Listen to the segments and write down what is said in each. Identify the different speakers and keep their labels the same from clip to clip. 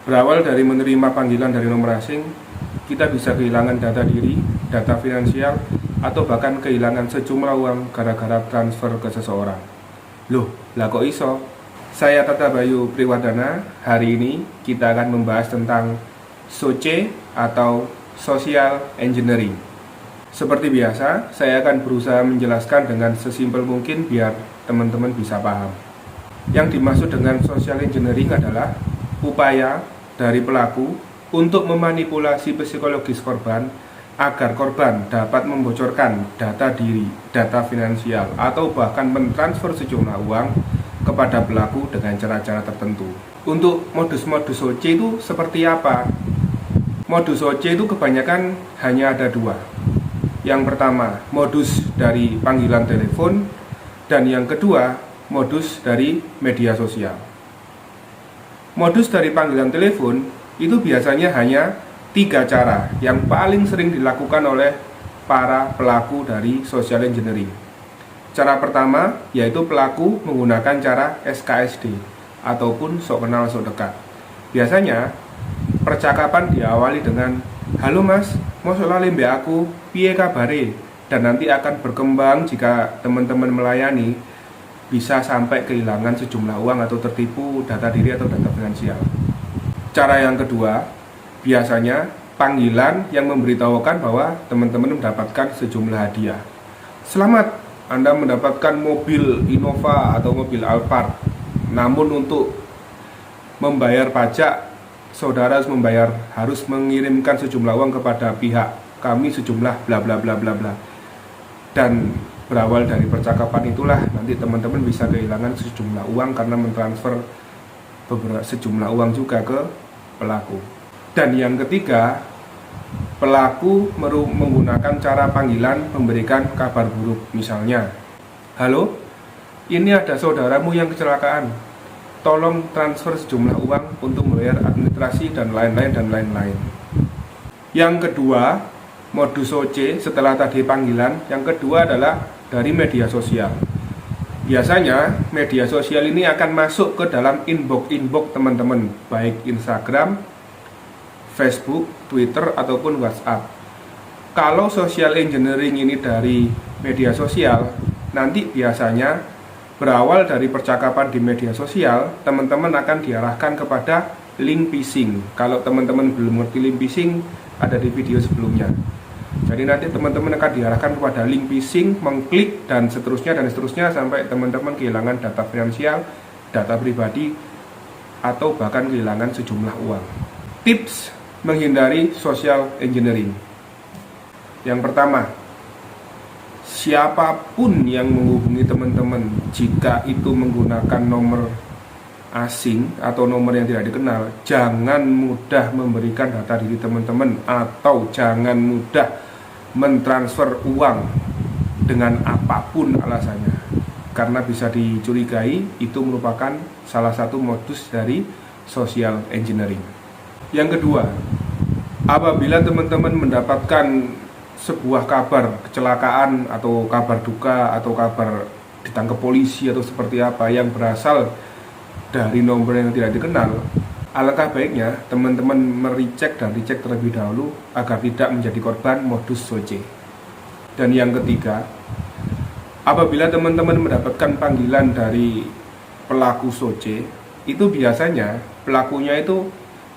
Speaker 1: Berawal dari menerima panggilan dari nomor asing, kita bisa kehilangan data diri, data finansial, atau bahkan kehilangan sejumlah uang gara-gara transfer ke seseorang. Loh, lah kok iso? Saya Tata Bayu Priwadana. Hari ini kita akan membahas tentang SOC atau Social Engineering. Seperti biasa, saya akan berusaha menjelaskan dengan sesimpel mungkin biar teman-teman bisa paham. Yang dimaksud dengan social engineering adalah upaya dari pelaku untuk memanipulasi psikologis korban agar korban dapat membocorkan data diri, data finansial, atau bahkan mentransfer sejumlah uang kepada pelaku dengan cara-cara tertentu. Untuk modus-modus OC itu seperti apa? Modus OC itu kebanyakan hanya ada dua. Yang pertama, modus dari panggilan telepon, dan yang kedua, modus dari media sosial. Modus dari panggilan telepon itu biasanya hanya 3 cara yang paling sering dilakukan oleh para pelaku dari social engineering. Cara pertama yaitu pelaku menggunakan cara SKSD ataupun sok kenal sok dekat. Biasanya percakapan diawali dengan, "Halo mas, mau lali mbak aku, piye kabare?" Dan nanti akan berkembang jika teman-teman melayani bisa sampai kehilangan sejumlah uang atau tertipu data diri atau data finansial. Cara yang kedua, biasanya panggilan yang memberitahukan bahwa teman-teman mendapatkan sejumlah hadiah. Selamat, Anda mendapatkan mobil Innova atau mobil Alphard. Namun untuk membayar pajak, saudara harus mengirimkan sejumlah uang kepada pihak kami sejumlah bla bla bla bla bla. Dan berawal dari percakapan itulah nanti teman-teman bisa kehilangan sejumlah uang karena mentransfer sejumlah uang juga ke pelaku. Dan yang ketiga, pelaku menggunakan cara panggilan memberikan kabar buruk. Misalnya, "Halo, ini ada saudaramu yang kecelakaan, tolong transfer sejumlah uang untuk membayar administrasi dan lain-lain." Yang kedua, modus OC setelah tadi panggilan, yang kedua adalah dari media sosial. Biasanya media sosial ini akan masuk ke dalam inbox teman-teman, baik Instagram, Facebook, Twitter, ataupun WhatsApp. Kalau social engineering ini dari media sosial, nanti biasanya berawal dari percakapan di media sosial, teman-teman akan diarahkan kepada link phishing. Kalau teman-teman belum ngerti link phishing, ada di video sebelumnya. Jadi nanti teman-teman akan diarahkan kepada link phishing, mengklik dan seterusnya sampai teman-teman kehilangan data finansial, data pribadi, atau bahkan kehilangan sejumlah uang. Tips menghindari social engineering. Yang pertama, siapapun yang menghubungi teman-teman, jika itu menggunakan nomor asing atau nomor yang tidak dikenal, jangan mudah memberikan data diri teman-teman atau jangan mudah mentransfer uang dengan apapun alasannya, karena bisa dicurigai itu merupakan salah satu modus dari social engineering. Yang kedua, apabila teman-teman mendapatkan sebuah kabar kecelakaan atau kabar duka atau kabar ditangkap polisi atau seperti apa yang berasal dari nomor yang tidak dikenal, alangkah baiknya teman-teman merecek dan dicek terlebih dahulu agar tidak menjadi korban modus SOC. Dan yang ketiga, apabila teman-teman mendapatkan panggilan dari pelaku SOC, itu biasanya pelakunya itu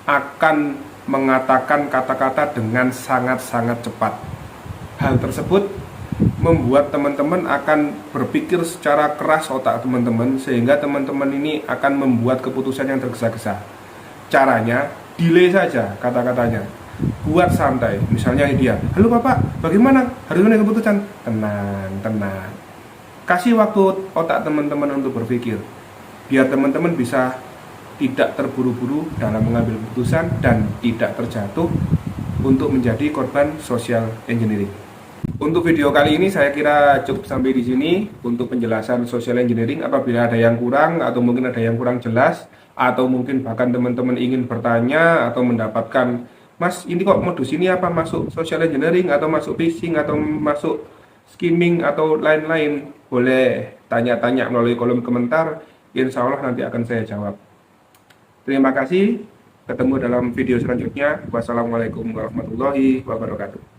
Speaker 1: akan mengatakan kata-kata dengan sangat-sangat cepat. Hal tersebut membuat teman-teman akan berpikir secara keras otak teman-teman, sehingga teman-teman ini akan membuat keputusan yang tergesa-gesa. Caranya, delay saja kata-katanya, buat santai. Misalnya dia, "Halo Bapak, bagaimana? Harus ada keputusan." Tenang. Kasih waktu otak teman-teman untuk berpikir, biar teman-teman bisa tidak terburu-buru dalam mengambil keputusan dan tidak terjatuh untuk menjadi korban social engineering. Untuk video kali ini saya kira cukup sampai di sini untuk penjelasan social engineering. Apabila ada yang kurang atau mungkin ada yang kurang jelas, atau mungkin bahkan teman-teman ingin bertanya atau mendapatkan, "Mas, ini kok modus ini apa masuk social engineering atau masuk phishing atau masuk skimming atau lain-lain?" Boleh tanya-tanya melalui kolom komentar. Insya Allah nanti akan saya jawab. Terima kasih. Ketemu dalam video selanjutnya. Wassalamualaikum warahmatullahi wabarakatuh.